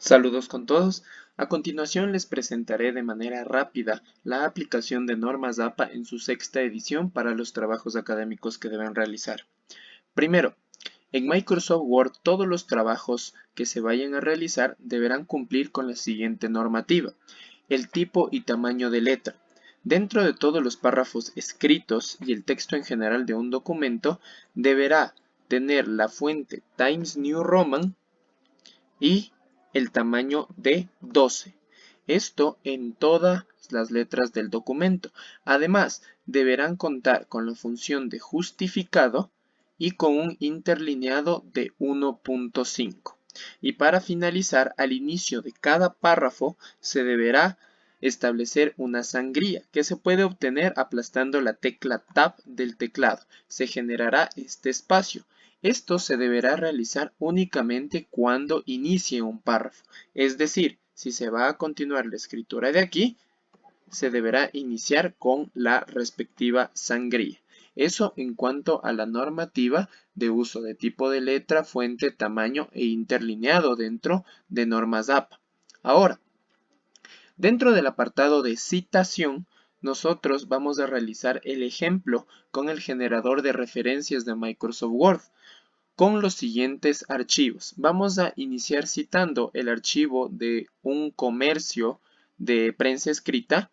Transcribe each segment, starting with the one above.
Saludos con todos. A continuación les presentaré de manera rápida la aplicación de normas APA en su sexta edición para los trabajos académicos que deben realizar. Primero, en Microsoft Word todos los trabajos que se vayan a realizar deberán cumplir con la siguiente normativa: el tipo y tamaño de letra. Dentro de todos los párrafos escritos y el texto en general de un documento deberá tener la fuente Times New Roman y el tamaño de 12. Esto en todas las letras del documento. Además, deberán contar con la función de justificado y con un interlineado de 1.5. Y para finalizar, al inicio de cada párrafo se deberá establecer una sangría que se puede obtener aplastando la tecla Tab del teclado. Se generará este espacio. Esto se deberá realizar únicamente cuando inicie un párrafo, es decir, si se va a continuar la escritura de aquí, se deberá iniciar con la respectiva sangría. Eso en cuanto a la normativa de uso de tipo de letra, fuente, tamaño e interlineado dentro de normas APA. Ahora, dentro del apartado de citación, nosotros vamos a realizar el ejemplo con el generador de referencias de Microsoft Word con los siguientes archivos. Vamos a iniciar citando el archivo de un comercio de prensa escrita,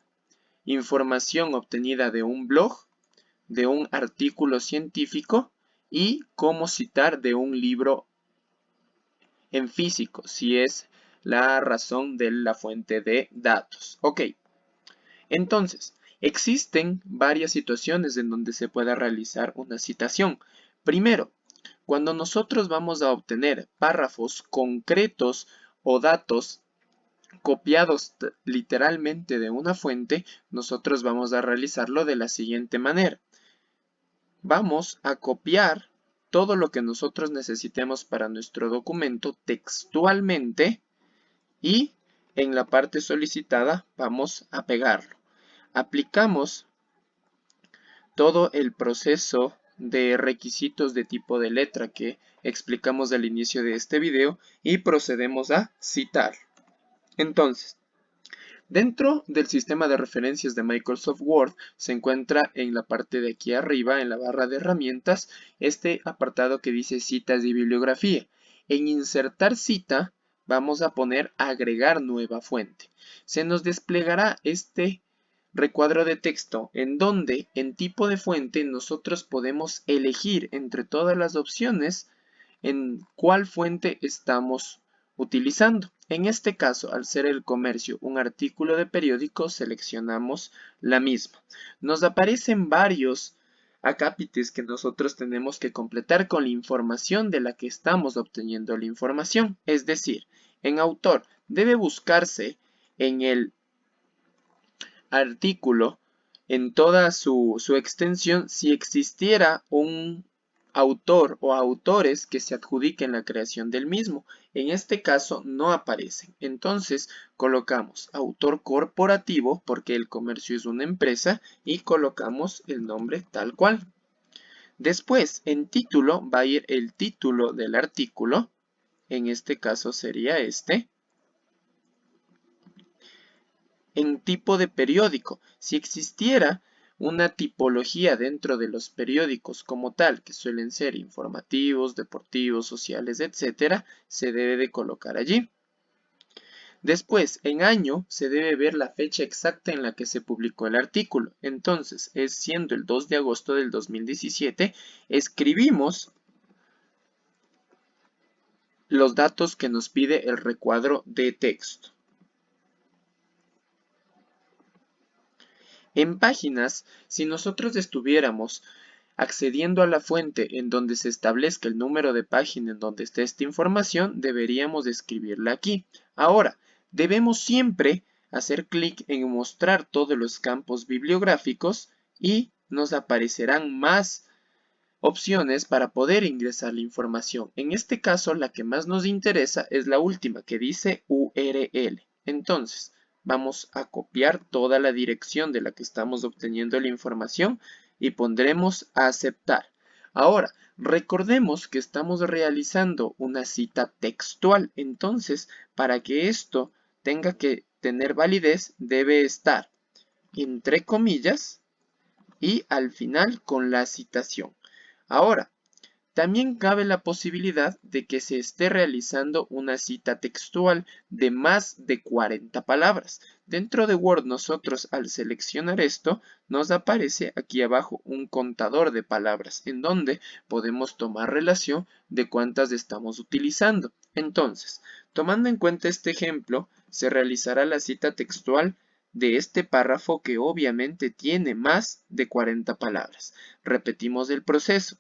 información obtenida de un blog, de un artículo científico y cómo citar de un libro en físico, si es la razón de la fuente de datos. Ok, entonces, existen varias situaciones en donde se pueda realizar una citación. Primero, cuando nosotros vamos a obtener párrafos concretos o datos copiados literalmente de una fuente, nosotros vamos a realizarlo de la siguiente manera. Vamos a copiar todo lo que nosotros necesitemos para nuestro documento textualmente y en la parte solicitada vamos a pegarlo. Aplicamos todo el proceso de requisitos de tipo de letra que explicamos al inicio de este video y procedemos a citar. Entonces, dentro del sistema de referencias de Microsoft Word se encuentra en la parte de aquí arriba, en la barra de herramientas, este apartado que dice citas y bibliografía. En insertar cita vamos a poner agregar nueva fuente. Se nos desplegará este recuadro de texto en donde en tipo de fuente nosotros podemos elegir entre todas las opciones en cuál fuente estamos utilizando. En este caso, al ser el comercio un artículo de periódico, seleccionamos la misma. Nos aparecen varios acápites que nosotros tenemos que completar con la información de la que estamos obteniendo la información. Es decir, en autor debe buscarse en el artículo en toda su extensión si existiera un autor o autores que se adjudiquen la creación del mismo. En este caso no aparecen. Entonces colocamos autor corporativo porque el comercio es una empresa y colocamos el nombre tal cual. Después en título va a ir el título del artículo. En este caso sería este. En tipo de periódico, si existiera una tipología dentro de los periódicos como tal, que suelen ser informativos, deportivos, sociales, etcétera, se debe de colocar allí. Después, en año, se debe ver la fecha exacta en la que se publicó el artículo. Entonces, siendo el 2 de agosto del 2017, escribimos los datos que nos pide el recuadro de texto. En páginas, si nosotros estuviéramos accediendo a la fuente en donde se establezca el número de página en donde esté esta información, deberíamos escribirla aquí. Ahora, debemos siempre hacer clic en mostrar todos los campos bibliográficos y nos aparecerán más opciones para poder ingresar la información. En este caso, la que más nos interesa es la última que dice URL. Entonces, vamos a copiar toda la dirección de la que estamos obteniendo la información y pondremos a aceptar. Ahora, recordemos que estamos realizando una cita textual, entonces para que esto tenga que tener validez debe estar entre comillas y al final con la citación. Ahora, también cabe la posibilidad de que se esté realizando una cita textual de más de 40 palabras. Dentro de Word nosotros al seleccionar esto nos aparece aquí abajo un contador de palabras en donde podemos tomar relación de cuántas estamos utilizando. Entonces, tomando en cuenta este ejemplo, se realizará la cita textual de este párrafo que obviamente tiene más de 40 palabras. Repetimos el proceso.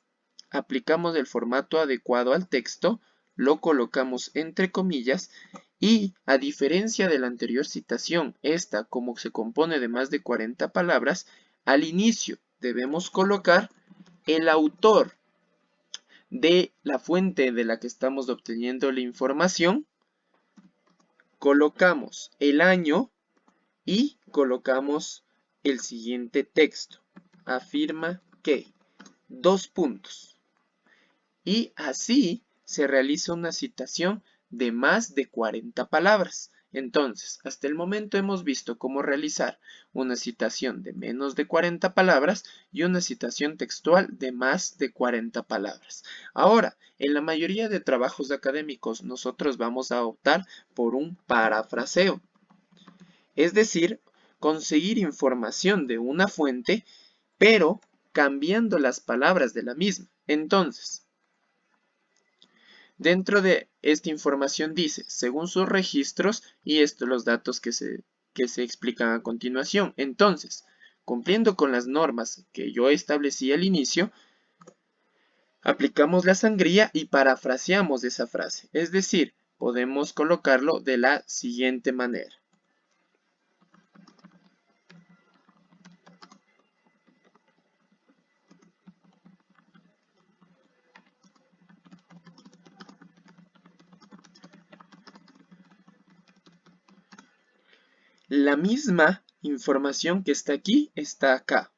Aplicamos el formato adecuado al texto, lo colocamos entre comillas y, a diferencia de la anterior citación, esta como se compone de más de 40 palabras, al inicio debemos colocar el autor de la fuente de la que estamos obteniendo la información, colocamos el año y colocamos el siguiente texto. Afirma que, dos puntos. Y así se realiza una citación de más de 40 palabras. Entonces, hasta el momento hemos visto cómo realizar una citación de menos de 40 palabras y una citación textual de más de 40 palabras. Ahora, en la mayoría de trabajos académicos nosotros vamos a optar por un parafraseo. Es decir, conseguir información de una fuente, pero cambiando las palabras de la misma. Entonces, dentro de esta información dice, según sus registros, y estos los datos que se explican a continuación. Entonces, cumpliendo con las normas que yo establecí al inicio, aplicamos la sangría y parafraseamos esa frase. Es decir, podemos colocarlo de la siguiente manera. La misma información que está aquí, está acá.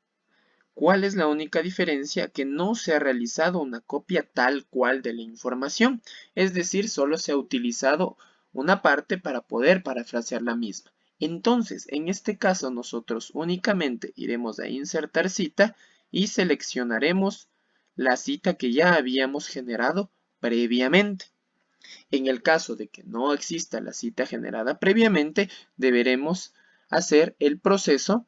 ¿Cuál es la única diferencia? Que no se ha realizado una copia tal cual de la información. Es decir, solo se ha utilizado una parte para poder parafrasear la misma. Entonces, en este caso, nosotros únicamente iremos a insertar cita y seleccionaremos la cita que ya habíamos generado previamente. En el caso de que no exista la cita generada previamente, deberemos hacer el proceso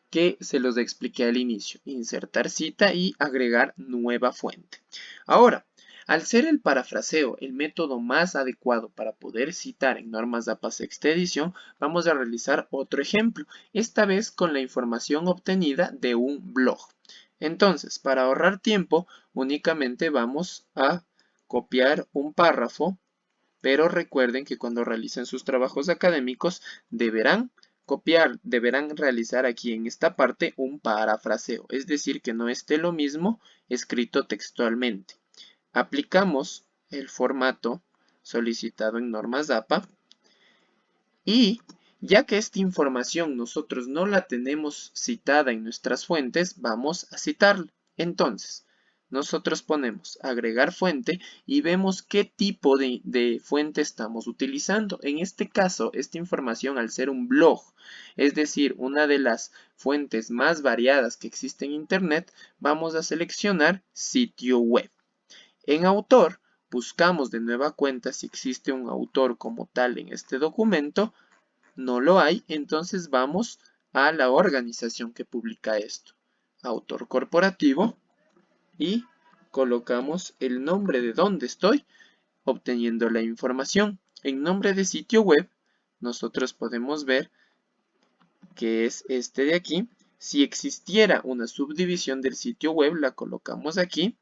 que se los expliqué al inicio, insertar cita y agregar nueva fuente. Ahora, al ser el parafraseo el método más adecuado para poder citar en normas APA sexta edición, vamos a realizar otro ejemplo, esta vez con la información obtenida de un blog. Entonces, para ahorrar tiempo, únicamente vamos a copiar un párrafo, pero recuerden que cuando realicen sus trabajos académicos deberán realizar aquí en esta parte un parafraseo, es decir, que no esté lo mismo escrito textualmente. Aplicamos el formato solicitado en normas APA y ya que esta información nosotros no la tenemos citada en nuestras fuentes, vamos a citarla. Entonces, nosotros ponemos agregar fuente y vemos qué tipo de fuente estamos utilizando. En este caso, esta información al ser un blog, es decir, una de las fuentes más variadas que existe en Internet, vamos a seleccionar sitio web. En autor, buscamos de nueva cuenta si existe un autor como tal en este documento. No lo hay, entonces vamos a la organización que publica esto. Autor corporativo y colocamos el nombre de donde estoy obteniendo la información. En nombre de sitio web, nosotros podemos ver que es este de aquí. Si existiera una subdivisión del sitio web, la colocamos aquí.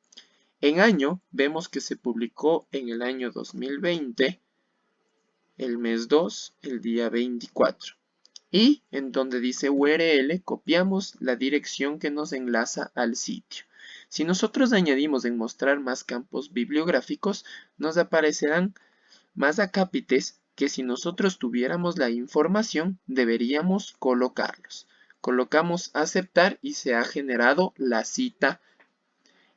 En año, vemos que se publicó en el año 2020, el mes 2, el día 24. Y en donde dice URL, copiamos la dirección que nos enlaza al sitio. Si nosotros añadimos en mostrar más campos bibliográficos, nos aparecerán más acápites que si nosotros tuviéramos la información, deberíamos colocarlos. Colocamos aceptar y se ha generado la cita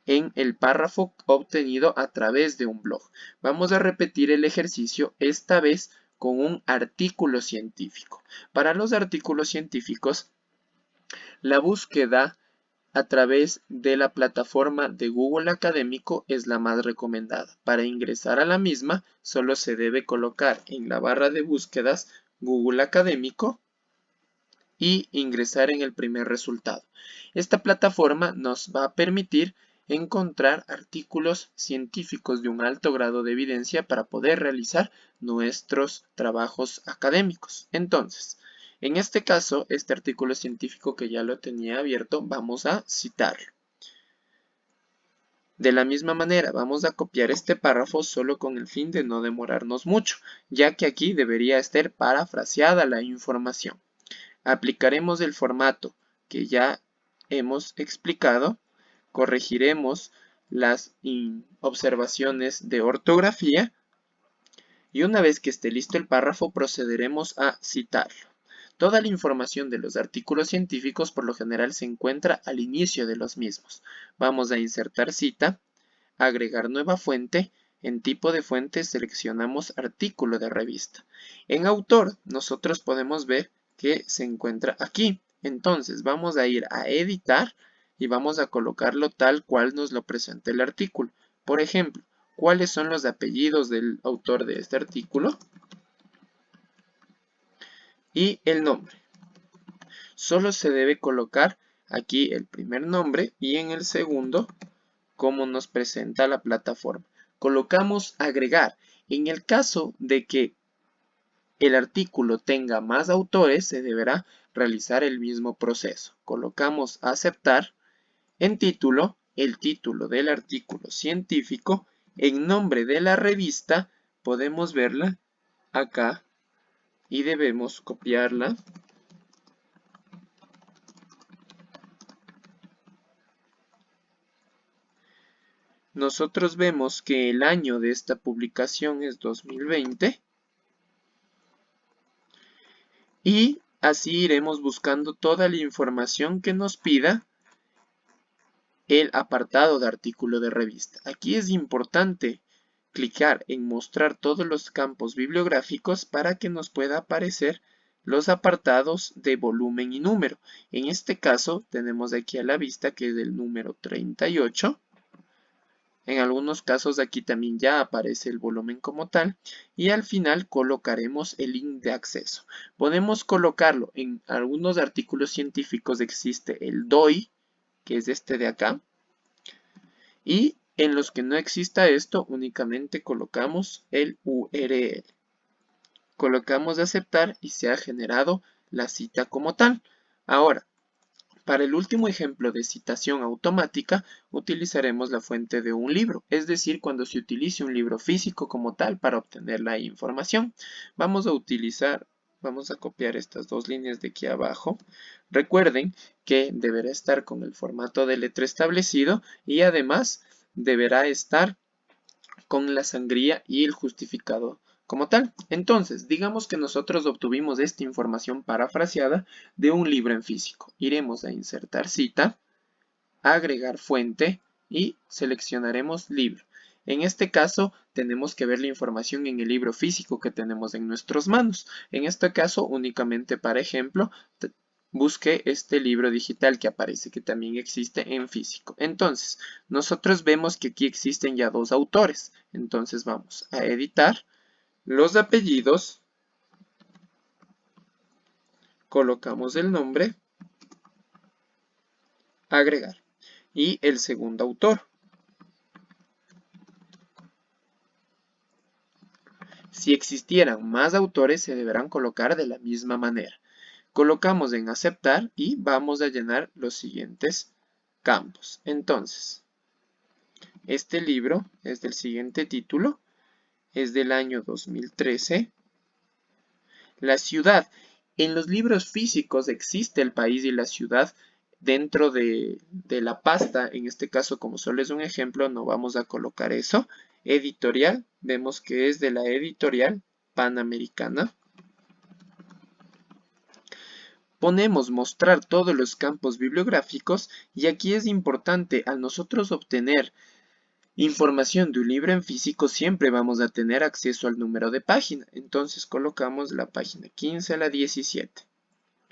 en el párrafo obtenido a través de un blog. Vamos a repetir el ejercicio, esta vez con un artículo científico. Para los artículos científicos, la búsqueda a través de la plataforma de Google Académico es la más recomendada. Para ingresar a la misma, solo se debe colocar en la barra de búsquedas Google Académico y ingresar en el primer resultado. Esta plataforma nos va a permitir encontrar artículos científicos de un alto grado de evidencia para poder realizar nuestros trabajos académicos. Entonces, en este caso, este artículo científico que ya lo tenía abierto, vamos a citarlo. De la misma manera, vamos a copiar este párrafo solo con el fin de no demorarnos mucho, ya que aquí debería estar parafraseada la información. Aplicaremos el formato que ya hemos explicado, corregiremos las observaciones de ortografía y una vez que esté listo el párrafo procederemos a citarlo. Toda la información de los artículos científicos por lo general se encuentra al inicio de los mismos. Vamos a insertar cita, agregar nueva fuente. En tipo de fuente seleccionamos artículo de revista. En autor nosotros podemos ver que se encuentra aquí. Entonces vamos a ir a editar y vamos a colocarlo tal cual nos lo presenta el artículo. Por ejemplo, ¿cuáles son los apellidos del autor de este artículo? Y el nombre. Solo se debe colocar aquí el primer nombre y en el segundo como nos presenta la plataforma. Colocamos agregar. En el caso de que el artículo tenga más autores, se deberá realizar el mismo proceso. Colocamos aceptar. En título, el título del artículo científico. En nombre de la revista, podemos verla acá y debemos copiarla. Nosotros vemos que el año de esta publicación es 2020 y así iremos buscando toda la información que nos pida el apartado de artículo de revista. Aquí es importante clicar en mostrar todos los campos bibliográficos para que nos pueda aparecer los apartados de volumen y número. En este caso tenemos aquí a la vista que es el número 38. En algunos casos aquí también ya aparece el volumen como tal y al final colocaremos el link de acceso. Podemos colocarlo en algunos artículos científicos, existe el DOI, que es este de acá, y en los que no exista esto únicamente colocamos el URL. Colocamos aceptar y se ha generado la cita como tal. Ahora, para el último ejemplo de citación automática, utilizaremos la fuente de un libro, es decir, cuando se utilice un libro físico como tal para obtener la información. Vamos a copiar estas dos líneas de aquí abajo. Recuerden que deberá estar con el formato de letra establecido y además deberá estar con la sangría y el justificado como tal. Entonces, digamos que nosotros obtuvimos esta información parafraseada de un libro en físico. Iremos a insertar cita, agregar fuente y seleccionaremos libro. En este caso, tenemos que ver la información en el libro físico que tenemos en nuestras manos. En este caso, únicamente para ejemplo, busque este libro digital que aparece que también existe en físico. Entonces, nosotros vemos que aquí existen ya dos autores. Entonces vamos a editar los apellidos, colocamos el nombre, agregar y el segundo autor. Si existieran más autores se deberán colocar de la misma manera. Colocamos en aceptar y vamos a llenar los siguientes campos. Entonces, este libro es del siguiente título, es del año 2013. La ciudad. En los libros físicos existe el país y la ciudad dentro de la pasta. En este caso, como solo es un ejemplo, no vamos a colocar eso. Editorial. Vemos que es de la editorial Panamericana. ponemos mostrar todos los campos bibliográficos y aquí es importante, al nosotros obtener información de un libro en físico siempre vamos a tener acceso al número de página. Entonces colocamos la página 15 a la 17.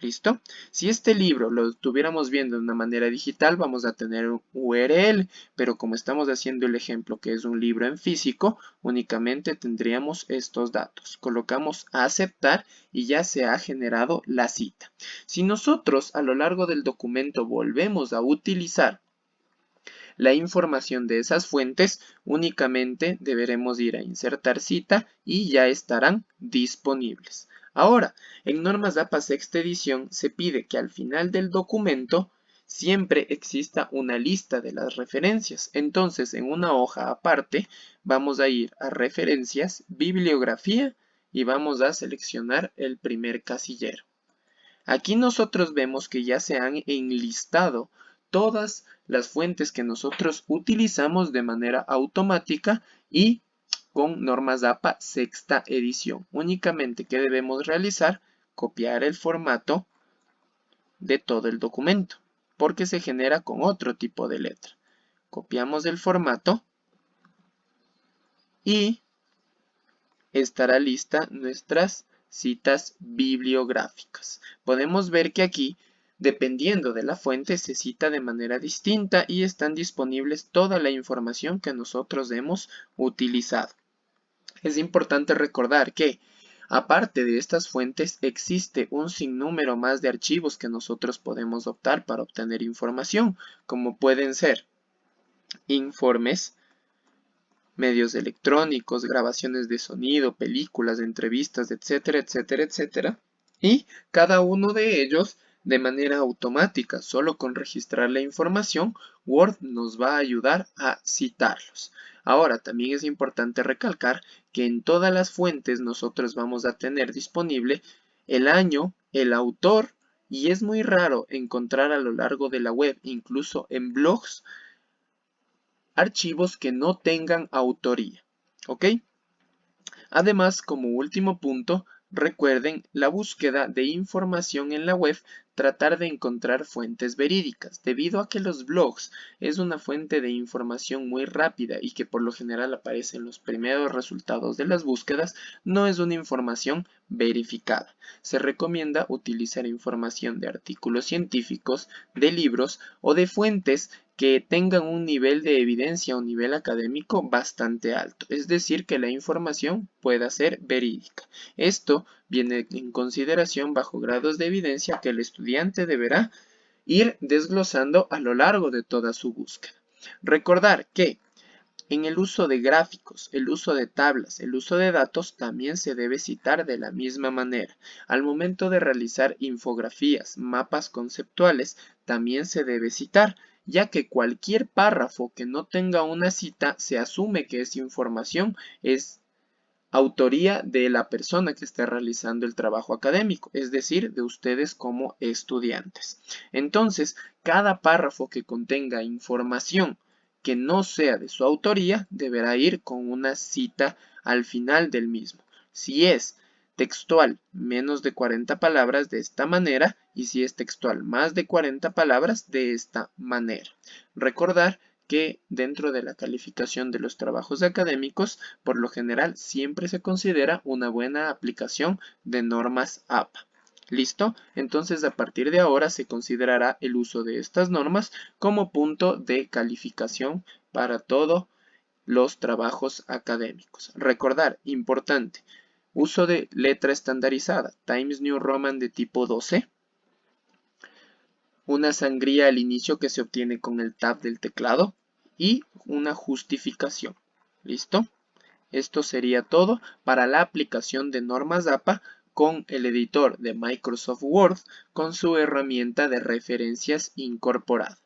¿Listo? Si este libro lo estuviéramos viendo de una manera digital, vamos a tener un URL, pero como estamos haciendo el ejemplo que es un libro en físico, únicamente tendríamos estos datos. Colocamos a aceptar y ya se ha generado la cita. Si nosotros a lo largo del documento volvemos a utilizar la información de esas fuentes, únicamente deberemos ir a insertar cita y ya estarán disponibles. Ahora, en normas APA sexta edición se pide que al final del documento siempre exista una lista de las referencias. Entonces, en una hoja aparte, vamos a ir a referencias, bibliografía y vamos a seleccionar el primer casillero. Aquí nosotros vemos que ya se han enlistado todas las fuentes que nosotros utilizamos de manera automática y con normas APA sexta edición. Únicamente que debemos realizar, copiar el formato de todo el documento, porque se genera con otro tipo de letra. Copiamos el formato y estará lista nuestras citas bibliográficas. Podemos ver que aquí, dependiendo de la fuente, se cita de manera distinta y están disponibles toda la información que nosotros hemos utilizado. Es importante recordar que, aparte de estas fuentes, existe un sinnúmero más de archivos que nosotros podemos optar para obtener información, como pueden ser informes, medios electrónicos, grabaciones de sonido, películas, entrevistas, etcétera, etcétera, etcétera. Y cada uno de ellos de manera automática, solo con registrar la información, Word nos va a ayudar a citarlos. Ahora, también es importante recalcar que en todas las fuentes nosotros vamos a tener disponible el año, el autor, y es muy raro encontrar a lo largo de la web, incluso en blogs, archivos que no tengan autoría, ¿ok? Además, como último punto, recuerden la búsqueda de información en la web, tratar de encontrar fuentes verídicas, debido a que los blogs es una fuente de información muy rápida y que por lo general aparece en los primeros resultados de las búsquedas, no es una información verificada. Se recomienda utilizar información de artículos científicos, de libros o de fuentes que tengan un nivel de evidencia o nivel académico bastante alto, es decir, que la información pueda ser verídica. Esto viene en consideración bajo grados de evidencia que el estudiante deberá ir desglosando a lo largo de toda su búsqueda. Recordar que en el uso de gráficos, el uso de tablas, el uso de datos también se debe citar de la misma manera. Al momento de realizar infografías, mapas conceptuales, también se debe citar, ya que cualquier párrafo que no tenga una cita se asume que esa información es autoría de la persona que está realizando el trabajo académico, es decir, de ustedes como estudiantes. Entonces, cada párrafo que contenga información que no sea de su autoría deberá ir con una cita al final del mismo. Si es textual menos de 40 palabras, de esta manera, y si es textual más de 40 palabras, de esta manera. Recordar que dentro de la calificación de los trabajos académicos, por lo general siempre se considera una buena aplicación de normas APA. ¿Listo? Entonces a partir de ahora se considerará el uso de estas normas como punto de calificación para todos los trabajos académicos. Recordar, importante, uso de letra estandarizada, Times New Roman de tipo 12, una sangría al inicio que se obtiene con el tab del teclado y una justificación. ¿Listo? Esto sería todo para la aplicación de normas APA con el editor de Microsoft Word con su herramienta de referencias incorporada.